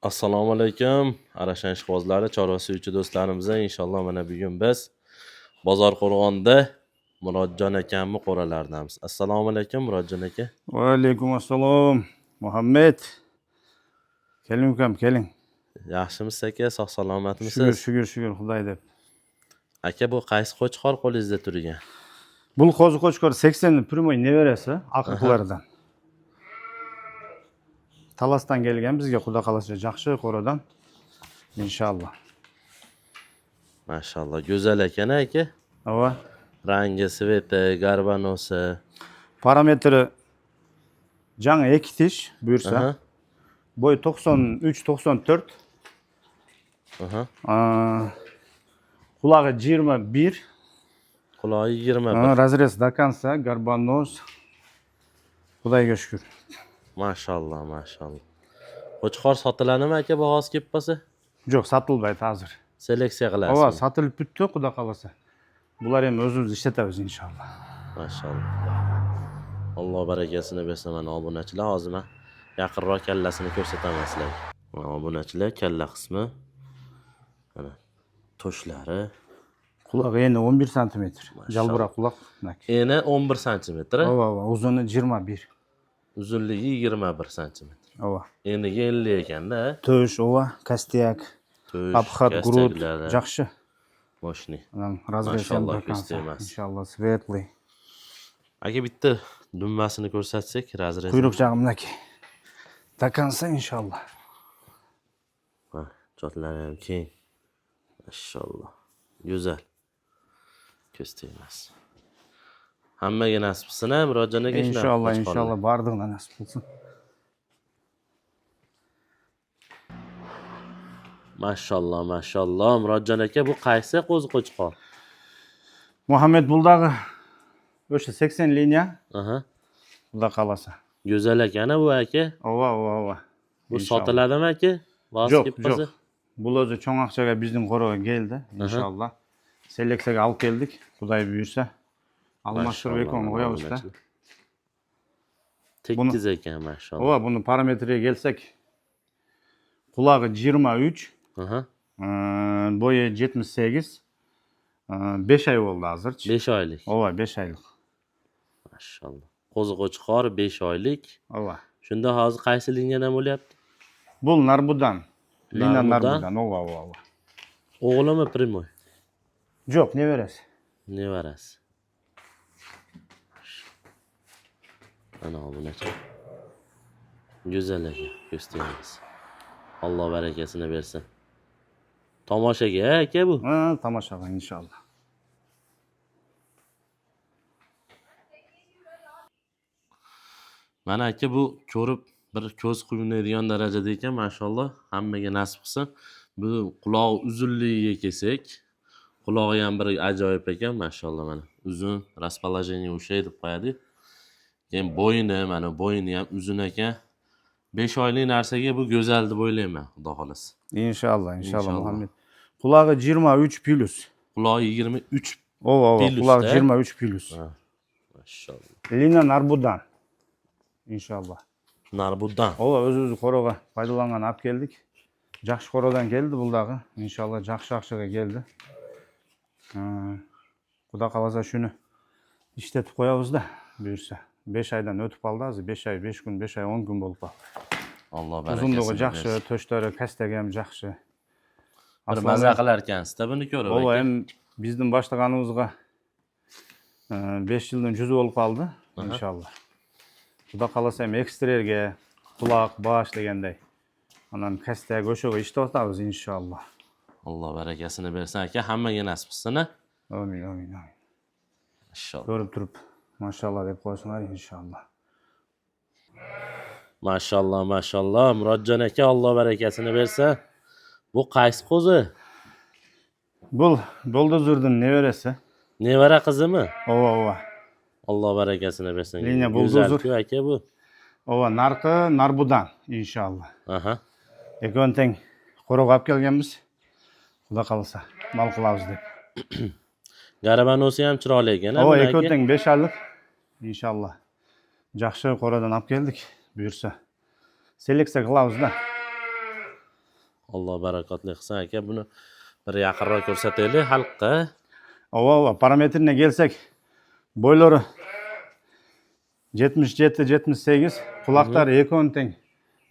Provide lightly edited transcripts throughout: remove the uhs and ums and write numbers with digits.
Assalomu alaykum. Arashan ishqibozlari, chorva suyuvchi do'stlarimiz, inshaalloh mana bugun biz Bozor Qo'rg'onda Murodjon akamni qo'ralaridamiz. Assalomu alaykum Murodjon aka. Va alaykum assalom. Muhammad. Keling ukam, keling. Yaxshimisiz aka? Sog' salomatmisiz? Shukr, Xudoy deb. Aka, bu qaysi qo'chqor qo'lingizda turgan? Bu qo'zi-qo'chqor 80 primoy nevarasi aqlaridan. Talasdan kelgan bizga xudo qalasa yaxshi qo'radan. Inshaalloh. Mashalloh, go'zal ekan aka. Va Rangi, sveti, garbanosi. parametri жаңа 2 tish buyursa. Boy 93-94. Qulog'i 21. Qulog'i 21. Razrez до конца, garbanos. Xudoga shukr. Mashalloh, mashalloh. Qo'chqor sotiladimi aka, bahosi kelib qolsa? Yo'q, sotilmaydi hozir. Seleksiya qilasiz. Ova, sotilib bitdi, xudo qalasa. Bular ham o'zimiz ishlatamiz inshaalloh. Mashalloh. Alloh barakasini bersin. Mana obunachilar hozir men yaqinroq kallasini ko'rsataman sizlarga. Mana obunachilar kalla qismi. Mana toshlari. Qulog'i endi 11 sm. Jalbira quloq. Eni 11 sm. Ova, uzuni 21. Uzunligi 21 sm. Ova. Eniga 50 ekanda. To'sh, ova, kastyak, обхат, груд, yaxshi. Moshni. Mashalloh, inshaalloh, svetli. Aka, bitta dummasini ko'rsatsak, razrez. Quyruq jag'imdagi. Takansa inshaalloh. Ha, chotlari ham keng. Mashalloh. Go'zal. Ko'z tegmas. Hammaga nasib qilsin, Murodjon aka. Inshaalloh, bardığına nasib qilsin. Mashalloh, mashalloh. Murodjon aka, bu qaysi qo'zi-qo'chqor? Muhammad buldag'i o'sha 80 liniya. Xudo qalasa. Go'zal ekan bu aka. Ova. Bu sotiladimi aka? Yo'q. Bu o'zi cho'ng aqchaga bizning qo'rg'onga keldi, inshaalloh. Seleksiyaga olib keldik, Xudoy buyursa. Almashtirib ekonni qo'yamiz-da. Tekkiz ekan, mashalloh. Ova, buni parametriga kelsak, qulog'i 23, bo'yi 78, 5 oy bo'ldi hozir. 5 oylik. Ova, 5 oylik. Mashalloh. Qo'zi-qo'chqor 5 oylik. Ova. Shunda hozir qaysi liniyadan bo'lyapti? Bu narbudan. Liniya narbudan. Ova. O'g'limi primoy? Yo'q, nevarasi. Nevarasi. Ana obunachi. Go'zal ekan, ko'z tegmas. Alloh barakasini bersin. Tomoshaga aka bu? Tomoshaga inshaalloh. Mana aka, bu ko'rib bir ko'z quymaydigan darajada ekan, mashalloh. Hammaga nasib qilsin. Bu quloq uzunligiga kelsak, qulog'i ham bir ajoyib ekan, mashalloh mana. Uzun, расположение ушей deb qo'yadi. Keyin bo'yni, mana bo'yni ham uzun ekan. 5 oylik narsaga bu go'zal deb o'ylayman, xudo xolasa. Inshaalloh, Muhammad. Qulog'i 23 plus. Qulog'i 23. Ova, qulog'i 23 plus. Mashalloh. Lina narbudan. Inshaalloh. Narbudan. Ova, o'z-o'zi qo'roqqa foydalangan olib keldik. Yaxshi qo'roqdan keldi buldag'i. Inshaalloh yaxshi-yaxshiga keldi. Xudo qalasa shuni ishlatib qo'yamiz-da, buyursa. 5 oydan o'tib qoldi hozir. 5 oy, 5 kun, 5 oy, 10 kun bo'lib qoldi. Alloh barakasini uzunligi yaxshi, toshlari, kastagi ham yaxshi. Bir maza qilar ekansiz-da buni ko'rib. Ova, ham bizning boshlaganimizga 5 yildan juzi bo'lib qoldi, inshaalloh. Xudo qalasa ham ekstrerga, quloq, bosh deganday. Anan kastag o'shaga ishlatamiz inshaalloh. Alloh barakasini bersin aka, hammaga nasib qilsin. Amin. Inshaalloh. Ko'rib turib, mashalloh deb qo'ysinlar inshaalloh. Mashalloh. Murodjon aka, Alloh barakasini bersin. Bu qaysi qo'zi? Bu Buldozurning nevarasi. Nevara qizimi? Ova. Alloh barakasini bersin. Liniya Buldozur aka bu. Ova, narxi narbudan inshaalloh. Ekon teng qo'roq olib kelganmiz. Xudo qalasa, mal qilamiz deb. Garabanosi ham chiroyli ekan. Ova, ekon teng 5 oylik. Inshaalloh. Yaxshi qo'radan olib keldik, buyursa. Seleksiya qilamiz-da. Alloh barakotli qilsin aka. Buni bir yaqinroq ko'rsataylik xalqqa. Ova, parametrine gelsek, boylari 77-78, kulakları ekon teng.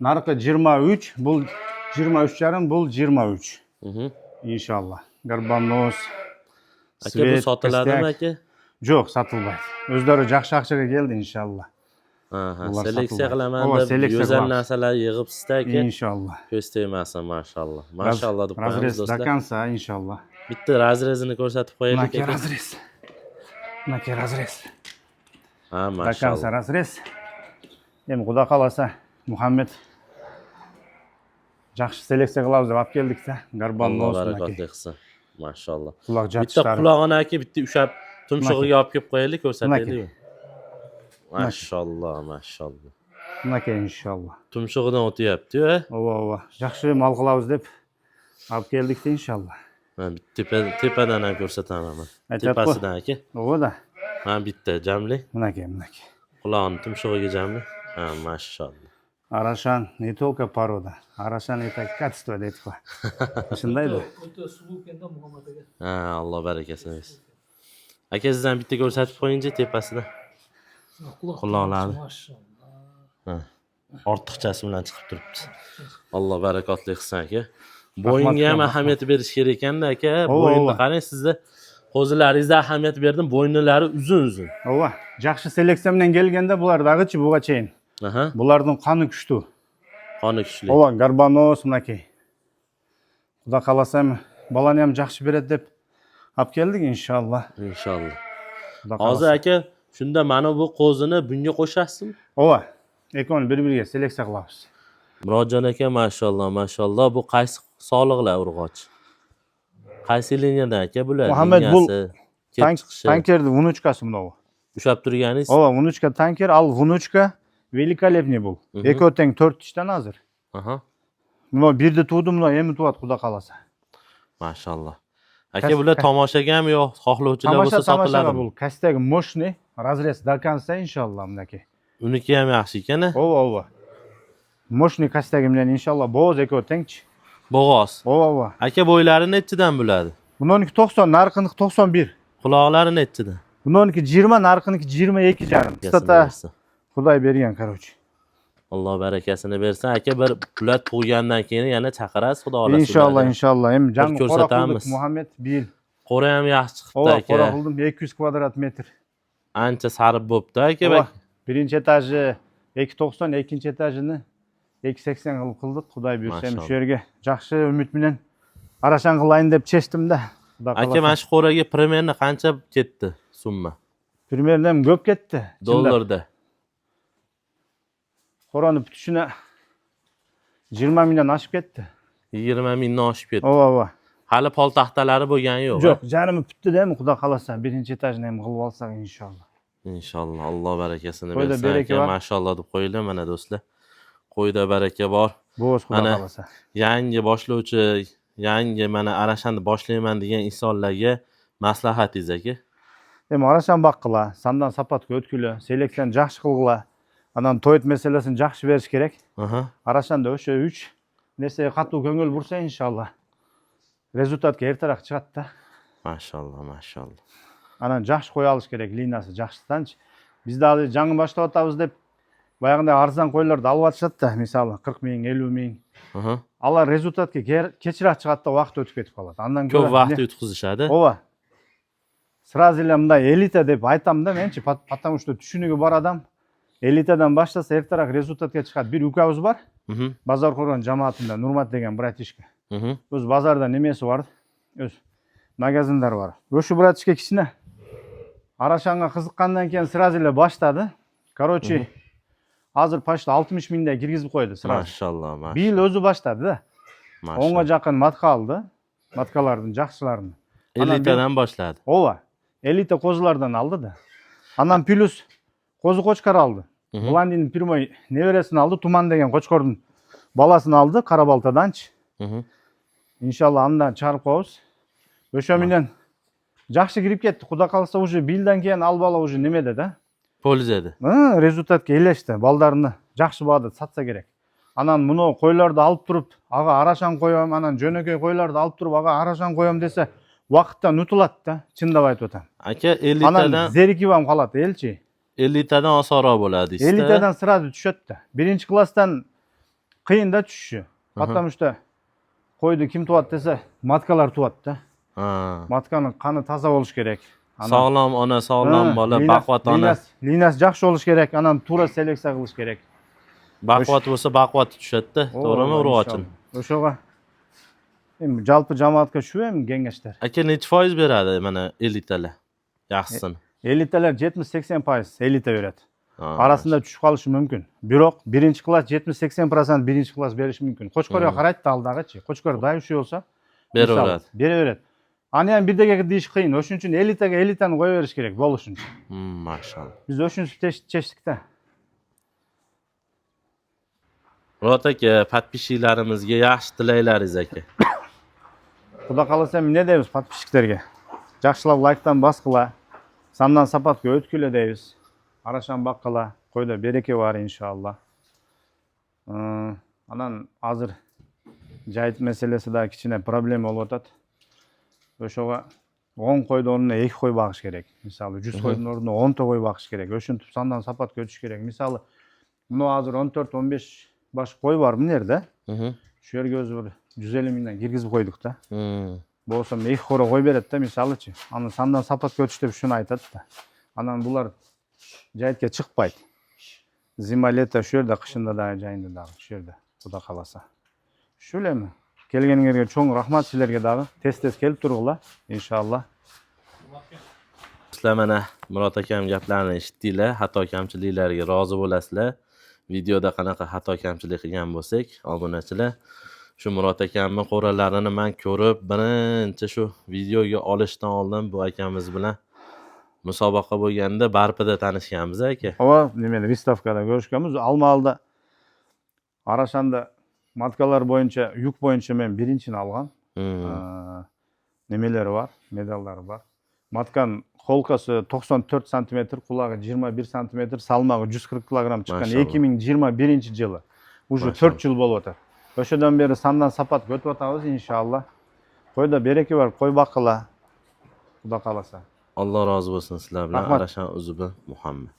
Narkı 23, bu 23,5, bu 23. İnşallah. Garbanlos. Aka bu sotiladimi aka? Yo'q, satılmaydi. O'zlari yaxshi aqchaga keldi inshaalloh. Seleksiya qilaman Ova, deb seleksiya go'zal qilamiz. narsalar yig'ibsiz aka. İnşallah. Ko'z tegmasin, mashalloh. Mashalloh deb qo'yamiz Razrez do'stlar. dakansa inshaallah. Bitta razrezini ko'rsatib qo'yaylik Naki aka. razrez. Naki razrez. Ha, Dakansa mashalloh. razrez. Endi xudo qalasa Muhammed yaxshi seleksiya qilamiz deb olib keldik-da. Alloh Garbanlos barakotli qilsin. Mashalloh. Quloq Bitta jatchishlari. qulog'ini aka, bitta ushab tumshug'iga olib kelib qo'yaylik, ko'rsataylikmi? Mashalloh, mashalloh. Naki inshaallah. Tumshug'idan o'tyapti-yu. Ova. Yaxshi mal qilamiz deb olib keldik-da inshaallah. Men tepadan ham ko'rsataman men. Aytyapti. Tepasidan aka. Ova-da. Men bitta jamlik. Naki. Qulog'ini tumshug'iga jamlik. Ha, mashalloh. Arashan не только порода. Arashan это качество deydi. Shundaydi. O'ta suluv ekanda Muhammad aka. Ha, Alloh barakasini bersin. Aka sizdan bitta ko'rsatib qo'yingchi tepasida. Quloqlari. Mashalloh. Ha. Ortiqchasi bilan chiqib turibdi. Alloh barakotli qilsin aka. Bo'yinga ham ahamiyat berish kerak ekanda aka. Bo'yinni qarang, sizda qo'zilaringizga ahamiyat berdim. Bo'ynilari uzun-uzun. Ova. Yaxshi seleksiya bilan kelganda bular dag'ichi buga cheyin. Aha. Bularning qoni kuchli. Qoni kuchli. Ova, garbanos bunaki. Xudo qalasa balani ham yaxshi beradi deb olib keldik inshaalloh. Inshaalloh. Xudo Hozir qalasa. aka, shunda mana bu qo'zini bunga qo'shasizmi? Ova. Ekoni bir-biriga seleksiya qilamiz. Murodjon aka, mashalloh, mashalloh. Bu qaysi sog'liqlar urg'och? Qaysi liniyadan aka bular? Muhammad, bu chiqishi. Tankerdi vunuchkasi bunavi. Ushab turganingiz? Ova, vunuchka tanker, al vunuchka великолепный bu. Ekoteng 4 ishdan hozir. Aha. Buni birda tug'di, buni endi tug'adi xudo qalasa. Mashalloh. Aka, bular tomoshaga ham yo'q, xohlovchilar bo'lsa sotiladimi? Bu kastagi moshni razrez до конца inshaalloh bunaki. Uniki ham yaxshi ekan-a? Ova. Moshni kastagi bilan inshaalloh bo'z ekotengchi. Bo'g'oz. Ova. Aka, bo'ylari nechidan bo'ladi? Buniki 90, narxiniki 91. Quloqlari nechidan? Buniki 20, narxiniki 22 jarım. Stata Xudoy bergan, короче. Alloh barakasini bersin. Aka, bir pulat tug'gandan keyin yana chaqirasiz, xudo xohlasa. Inshaalloh. Hem jan ko'rsatamiz. Muhammed bil. Qora ham yaxshi chiqibdi Ova, aka. qora qildim 200 kvadrat metr. Ancha sarib bo'pti aka. Ova, birinchi etaji 290, ikkinchi etajini 280 qildik. Xudoy bersa, shu yerga yaxshi umid bilan arashan qilayin deb chechdim-da. Aka, mana shu qo'raga primerni qancha ketdi summa? Primerni ham ko'p ketdi. Dollarda. Qorani putishini 20 mingdan oshib ketdi. 20 mingdan oshib ketdi. Ova. Hali poltaxtalari bo'lgani yo'q. Yo'q, jarimi putdi-da, xudo qalasa, birinchi etajni ham qilib olsak inshaalloh. Inshaalloh, Alloh barakasini Qo'yda bersin. baraka Aka, bor. mashalloh deb qo'yinglar mana do'stlar. Qo'yda baraka bor. Bo'z xudo Mana qalasa. yangi boshlovchi, yangi mana arashani boshlayman degan insonlarga maslahatingiz aka. Arashan baqqila, sandan sapatga o'tkili, seleksiyani yaxshi qilg'ila. Anan to'yt masalasini yaxshi berish kerak. Aha. Arashanda o'sha 3 narsaga qattiq ko'ngil bursa inshaalloh rezultatga ertaroq chiqadi-da. Mashalloh, mashalloh. Anan yaxshi qo'ya olish kerak, liniyasi yaxshidanchi. Bizda hozir jangi boshlayotamiz deb boyag'inday arzon qo'ylarni olyapti-da, misol 40 ming, 50 ming. Aha. Allar rezultatga kechroq chiqadi-da, vaqt o'tib ketib qoladi. Andan Ko'p vaqt yutqizishadi. Ova. Сразу bunday elita deb aytamda menchi, потому что tushuniga bor odam elitadan boshlasa ertaroq rezultatga chiqadi. Bir ukamiz bor. Bozor qo'rg'on jamoatida Nurmat degan bratishka. O'z bozorda nimasi bor? O'z magazinlar bor. O'sha bratishka kichkina arashanga qiziqqandan keyin сразу boshladi. Короче, hozir почти 60 mingda kirgizib qo'ydi сразу. Mashalloh, mashalloh. Bir yil o'zi boshladi-da. Onga yaqin matka oldi. Matkalardan yaxshilarini. Elitadan boshladi. Ova. Elita qo'zilardan oldi-da. Anan plus qo'zi qo'chqar oldi. Bulandin pirmoy neveresini oldi, Tuman degan qo'chqorning balasini oldi Qarabaltadanchi. Inshaalloh andan chiqarib qo'yamiz. O'sha bilan yaxshi kirib ketdi. Xudo qalsa уже bildan keyin albala уже nimada-da? Polizada. Rezultatga elashdi. Baldarni yaxshi bo'ladi, satsa kerak. Anan muну koylardı alıp turup, aga araşan koyam, anan jönökөй koylardı alıp turup, aga araşan koyam dese, vaqttan utulat da, çındap aytып atam. Aka 50 Anan tadan zerikip ham kalat elçi. 50 tadan osonroq bo'ladi deysiz. 50 tadan sırada düşöt da. Birinci klasdan kıyın da düşüşü. Потому что koydu kim tuvat dese, matkalar tuvat da. Ha. Matkanın kanı taza oluş gerek. Sog'lom ona, sog'lom bola, baquvvat ona. Linas жақсы oluş gerek, anan tura seleksiya qilish gerek. Baquvvat bo'lsa baquvvat tushadi-da, to'g'rimi urg'ochim? O'shaga endi jalpı jamoatga shu ham kengashlar. Aka necha foiz beradi mana 50 talar? Yaxshisini. Elitalar 70-80% elita beradi. Ha. Arasında düşüp kalışı mümkün. Biroq birinci klas 70-80% birinci klas beriş mümkün. Qo'chqorga qaraydi da aldagıçı. Qo'chqor day shu olsa Beraveradi. beraveradi. Ani ham birdege deyish qiyin. O'shuning uchun elitaga elitani qo'ya berish kerak bo'lish uchun. Maşallah. Biz o'shuning chechdikda. Murat aka, podpischiklarimizga yaxshi tilaylaringiz aka. Xudo qalasa ne deymiz podpisчиктерге? Жақшылап лайктан басқыла, сандан сапатқа өткілі дейбіз. Арашан баққыла, қойда береке бар иншалла. Анан азыр жайт meselesi да кичине проблема болуп атат. Ошого 10 койдун ордуна 2 кой багыш керек. Мисалы 100 койдун ордуна 10 та кой багыш керек. Ошентип сандан сапатка өтүш керек. Мисалы муну азыр 14-15 баш кой бар мына жерде. Şu yerге өзү бир 150 миңден киргизип койдук да. Болсам 2 кора кой берет да мисалычы. Аны сандан сапатка өтүш деп шуну айтат да. Анан булар жайтка чыкпайт. Зима лето şu жерде, кышында да жайында дагы şu жерде. Куда каласа. Şu элеми. Келгениңерге чоң рахмат силерге дагы. Тез-тез келип тургула иншалла. Sizlar mana Murat akam gaplarini eshitdinglar, xato kamchiliklarga rozi bo'lasizlar. Videoda qanaqa xato kamchilik qilgan bo'lsak, obunachilar, shu Murat akamning qo'ralarini men ko'rib, birinchi shu videoga olishdan oldin bu akamiz bilan musobaqa bo'lganda Barpida tanishganmiz aka. Ova немени выставкада көрүшкөнбүз. Алмалда Арашанда маткалар боюнча, юк боюнча мен биринчини алгам. Немелери бар, медалдары бар. Маткан холкасы 94 сантиметр, кулагы 21 сантиметр, салмагы 140 килограмм чыккан 2021-жылы. Уже 4 жыл болуп атат. Ошодон бери сандан сапат өтүп атабыз иншалла. Койда береке бар, кой бакыла. Куда каласа. Alloh rozi bo'lsin sizlar bilan. Rahmat. Arashan Uzubi Muhammad.